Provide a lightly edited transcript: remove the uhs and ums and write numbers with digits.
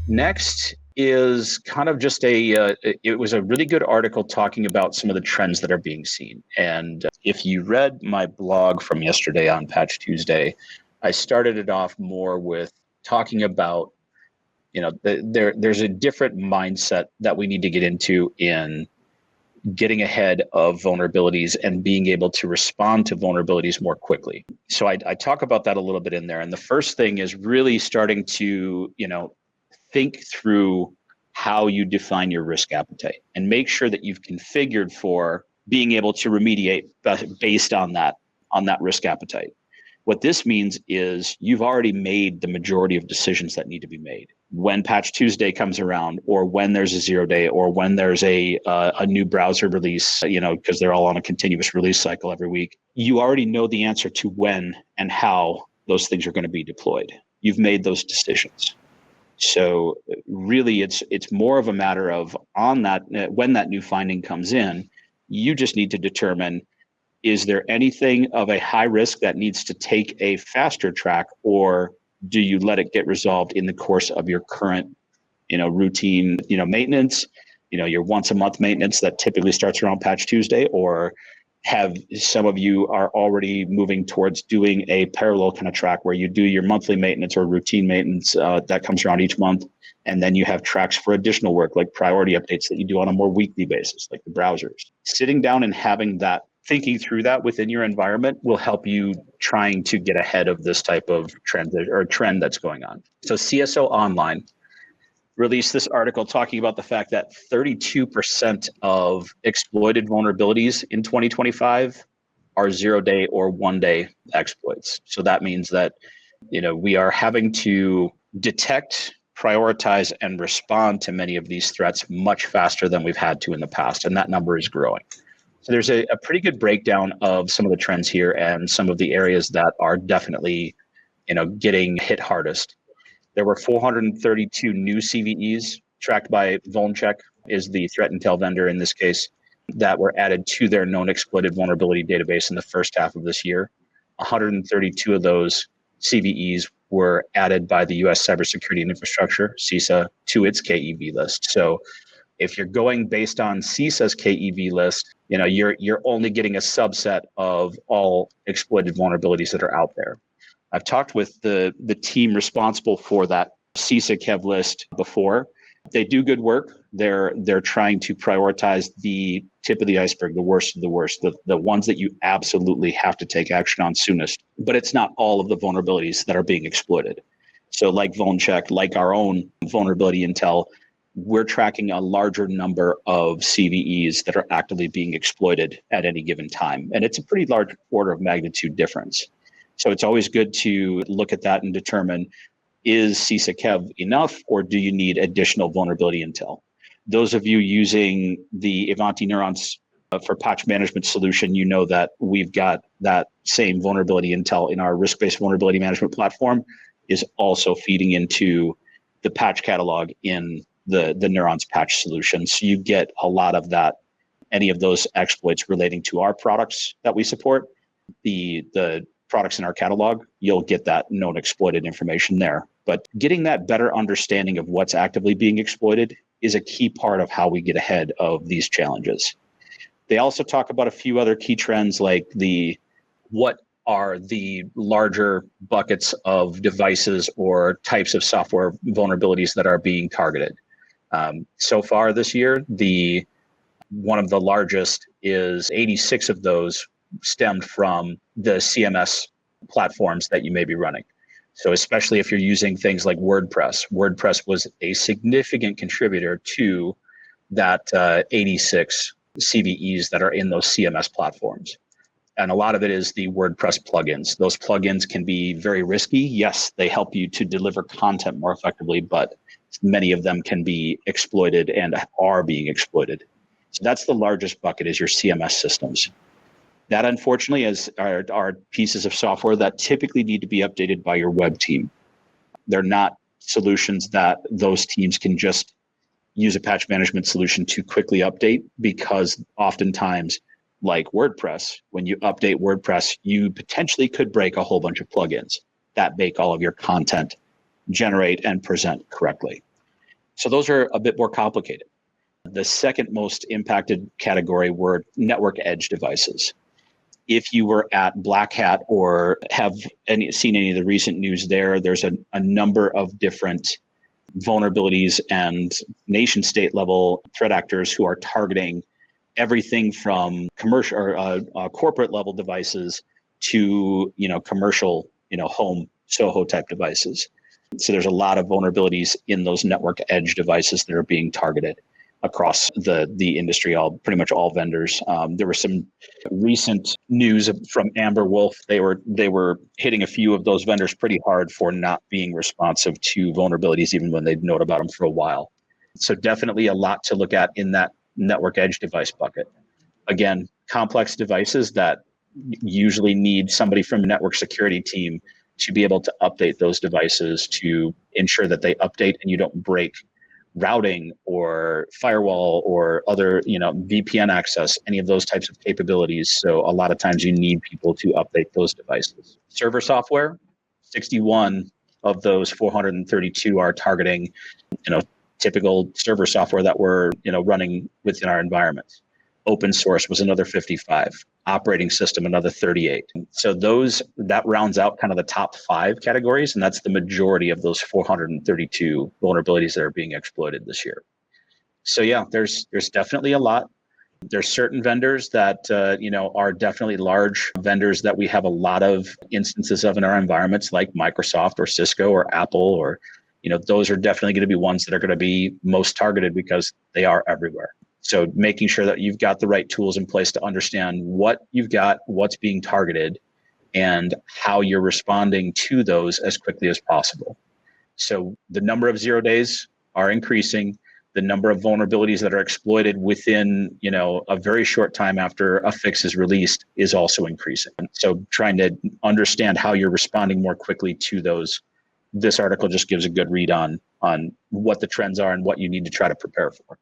Next is kind of just it was a really good article talking about some of the trends that are being seen. And if you read my blog from yesterday on Patch Tuesday, I started it off more with talking about, there's a different mindset that we need to get into in getting ahead of vulnerabilities and being able to respond to vulnerabilities more quickly. So I talk about that a little bit in there. And the first thing is really starting to, think through how you define your risk appetite and make sure that you've configured for being able to remediate based on that risk appetite. What this means is you've already made the majority of decisions that need to be made. When Patch Tuesday comes around, or when there's a 0 day, or when there's a new browser release, because they're all on a continuous release cycle every week, you already know the answer to when and how those things are going to be deployed. You've made those decisions. So really, it's more of a matter of on that when that new finding comes in, you just need to determine, is there anything of a high risk that needs to take a faster track, or do you let it get resolved in the course of your current, routine, maintenance, your once a month maintenance that typically starts around Patch Tuesday, or have some of you are already moving towards doing a parallel kind of track where you do your monthly maintenance or routine maintenance that comes around each month. And then you have tracks for additional work like priority updates that you do on a more weekly basis, like the browsers. Sitting down and having that, thinking through that within your environment will help you trying to get ahead of this type of trend that's going on. So CSO Online released this article talking about the fact that 32% of exploited vulnerabilities in 2025 are 0 day or 1 day exploits. So that means that, we are having to detect, prioritize, and respond to many of these threats much faster than we've had to in the past. And that number is growing. So there's a pretty good breakdown of some of the trends here and some of the areas that are definitely, getting hit hardest. There were 432 new CVEs tracked by VulnCheck, is the threat intel vendor in this case, that were added to their known exploited vulnerability database in the first half of this year. 132 of those CVEs were added by the U.S. Cybersecurity and Infrastructure, CISA, to its KEV list. So if you're going based on CISA's KEV list, you're only getting a subset of all exploited vulnerabilities that are out there. I've talked with the team responsible for that CISA KEV list before. They do good work. They're trying to prioritize the tip of the iceberg, the worst of the worst, the ones that you absolutely have to take action on soonest. But it's not all of the vulnerabilities that are being exploited. So like VulnCheck, like our own vulnerability intel, we're tracking a larger number of CVEs that are actively being exploited at any given time. And it's a pretty large order of magnitude difference. So it's always good to look at that and determine, is CISA KEV enough, or do you need additional vulnerability intel? Those of you using the Ivanti Neurons for patch management solution, you know that we've got that same vulnerability intel in our risk-based vulnerability management platform is also feeding into the patch catalog in the Neurons patch solution. So you get a lot of that, any of those exploits relating to our products that we support, the products in our catalog, you'll get that known exploited information there. But getting that better understanding of what's actively being exploited is a key part of how we get ahead of these challenges. They also talk about a few other key trends like what are the larger buckets of devices or types of software vulnerabilities that are being targeted. So far this year, one of the largest is 86 of those stemmed from the CMS platforms that you may be running. So especially if you're using things like WordPress, WordPress was a significant contributor to that 86 CVEs that are in those CMS platforms. And a lot of it is the WordPress plugins. Those plugins can be very risky. Yes, they help you to deliver content more effectively, but many of them can be exploited and are being exploited. So that's the largest bucket, is your CMS systems. That, unfortunately, are pieces of software that typically need to be updated by your web team. They're not solutions that those teams can just use a patch management solution to quickly update, because oftentimes, like WordPress, when you update WordPress, you potentially could break a whole bunch of plugins that make all of your content generate and present correctly. So those are a bit more complicated. The second most impacted category were network edge devices. If you were at Black Hat or have seen any of the recent news there's a number of different vulnerabilities and nation state level threat actors who are targeting everything from commercial or corporate level devices to commercial home Soho type devices. So there's a lot of vulnerabilities in those network edge devices that are being targeted across the industry, pretty much all vendors. There was some recent news from Amber Wolf. They were hitting a few of those vendors pretty hard for not being responsive to vulnerabilities, even when they'd known about them for a while. So definitely a lot to look at in that network edge device bucket. Again, complex devices that usually need somebody from a network security team to be able to update those devices to ensure that they update and you don't break routing or firewall or other, VPN access, any of those types of capabilities. So a lot of times you need people to update those devices. Server software, 61 of those 432 are targeting, typical server software that we're, running within our environments. Open source was another 55. Operating system, another 38. So that rounds out kind of the top 5 categories, and that's the majority of those 432 vulnerabilities that are being exploited this year. So yeah, there's definitely a lot. There's certain vendors that are definitely large vendors that we have a lot of instances of in our environments, like Microsoft or Cisco or Apple, or those are definitely going to be ones that are going to be most targeted because they are everywhere. So making sure that you've got the right tools in place to understand what you've got, what's being targeted, and how you're responding to those as quickly as possible. So the number of 0 days are increasing. The number of vulnerabilities that are exploited within, a very short time after a fix is released is also increasing. So trying to understand how you're responding more quickly to those. This article just gives a good read on what the trends are and what you need to try to prepare for.